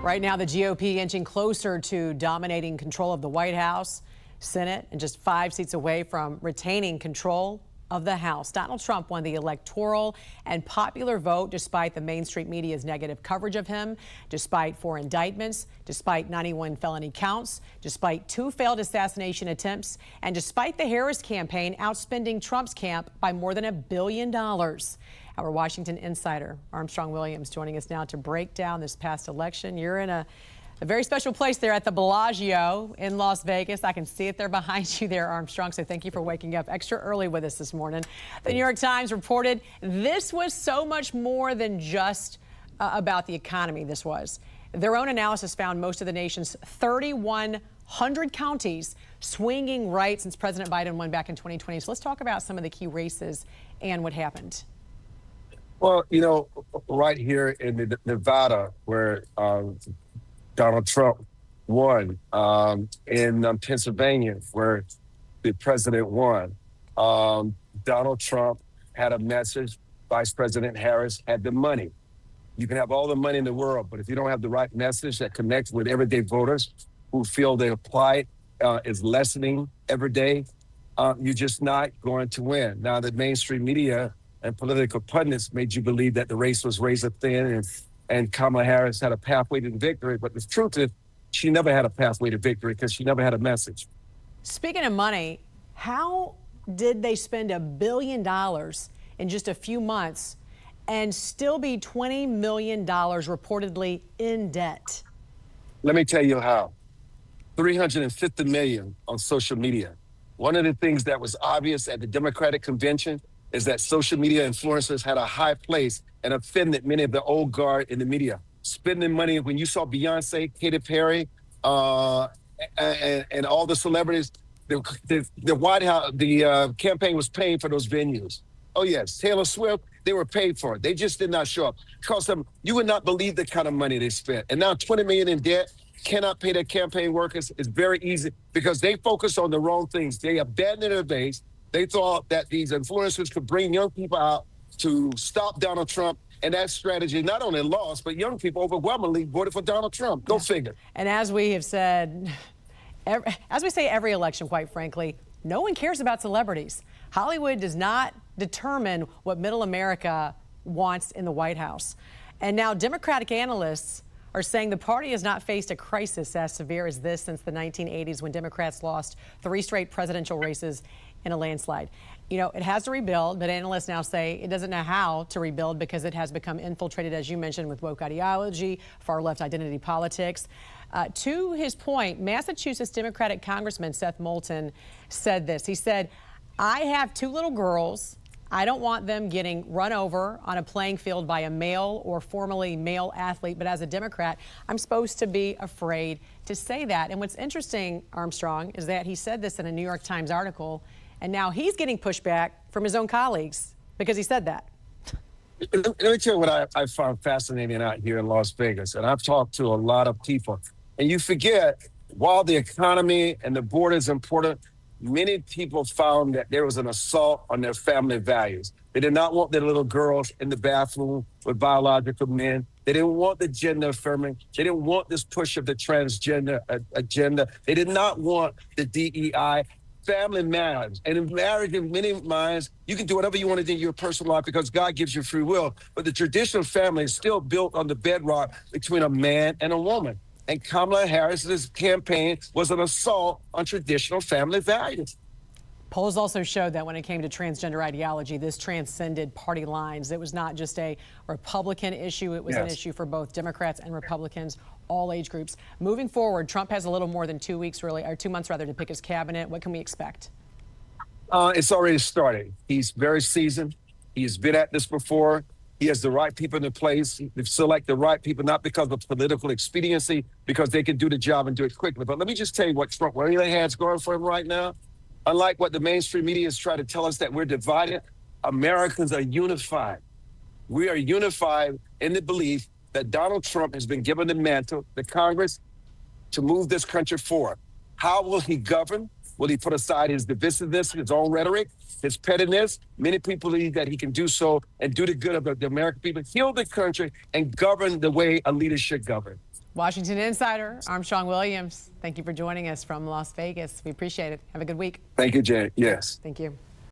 Right now, the GOP inching closer to dominating control of the White House, Senate, and just 5 seats away from retaining control of the House. Donald Trump won the electoral and popular vote despite the mainstream media's negative coverage of him, despite 4 indictments, despite 91 felony counts, despite 2 failed assassination attempts, and despite the Harris campaign outspending Trump's camp by more than $1 billion. Our Washington insider, Armstrong Williams, joining us now to break down this past election. You're in a very special place there at the Bellagio in Las Vegas. I can see it there behind you there, Armstrong, so thank you for waking up extra early with us this morning. The New York Times reported this was so much more than just about the economy. This was. Their own analysis found most of the nation's 3,100 counties swinging right since President Biden won back in 2020. So let's talk about some of the key races and what happened. Well, you know, right here in Nevada, where Donald Trump won, in Pennsylvania, where the president won, Donald Trump had a message. Vice President Harris had the money. You can have all the money in the world, but if you don't have the right message that connects with everyday voters who feel their plight is lessening every day, you're just not going to win. Now, the mainstream media and political pundits made you believe that the race was razor thin and Kamala Harris had a pathway to victory. But the truth is, she never had a pathway to victory because she never had a message. Speaking of money, how did they spend $1 billion in just a few months and still be $20 million reportedly in debt? Let me tell you how. $350 million on social media. One of the things that was obvious at the Democratic convention is that social media influencers had a high place and offended many of the old guard in the media. Spending money, when you saw Beyonce, Katy Perry, and all the celebrities, the White House, the campaign was paying for those venues. Oh yes, Taylor Swift, they were paid for it. They just did not show up. It cost them, you would not believe the kind of money they spent. And now $20 million in debt, cannot pay their campaign workers. It's very easy because they focus on the wrong things. They abandoned their base. They thought that these influencers could bring young people out to stop Donald Trump. And that strategy not only lost, but young people overwhelmingly voted for Donald Trump. Go figure. And as we have said, as we say every election, quite frankly, no one cares about celebrities. Hollywood does not determine what middle America wants in the White House. And now Democratic analysts are saying the party has not faced a crisis as severe as this since the 1980s, when Democrats lost 3 straight presidential races in a landslide. You know, it has to rebuild, but analysts now say it doesn't know how to rebuild because it has become infiltrated, as you mentioned, with woke ideology, far-left identity politics. To his point, Massachusetts Democratic Congressman Seth Moulton said this. He said, "I have 2 little girls. I don't want them getting run over on a playing field by a male or formerly male athlete, but as a Democrat, I'm supposed to be afraid to say that." And what's interesting, Armstrong, is that he said this in a New York Times article, and now he's getting pushback from his own colleagues because he said that. Let me tell you what I found fascinating out here in Las Vegas, and I've talked to a lot of people. And you forget, while the economy and the border is important, many people found that there was an assault on their family values. They did not want their little girls in the bathroom with biological men. They didn't want the gender affirming. They didn't want this push of the transgender agenda. They did not want the DEI. Family matters. And in marriage, in many minds, you can do whatever you want to do in your personal life because God gives you free will. But the traditional family is still built on the bedrock between a man and a woman. And Kamala Harris's campaign was an assault on traditional family values. Polls also showed that when it came to transgender ideology, this transcended party lines. It was not just a Republican issue. It was an issue for both Democrats and Republicans, all age groups. Moving forward, Trump has a little more than 2 weeks, really, or 2 months rather, to pick his cabinet. What can we expect? It's already started. He's very seasoned. He's been at this before. He has the right people in place. They select the right people, not because of political expediency, because they can do the job and do it quickly. But let me just tell you what Trump really has going for him right now. Unlike what the mainstream media is trying to tell us that we're divided, Americans are unified. We are unified in the belief that Donald Trump has been given the mantle, the Congress, to move this country forward. How will he govern? Will he put aside his divisiveness, his own rhetoric, his pettiness? Many people believe that he can do so and do the good of the American people, heal the country, and govern the way a leader should govern. Washington Insider, Armstrong Williams, thank you for joining us from Las Vegas. We appreciate it. Have a good week. Thank you, Jay. Yes. Thank you.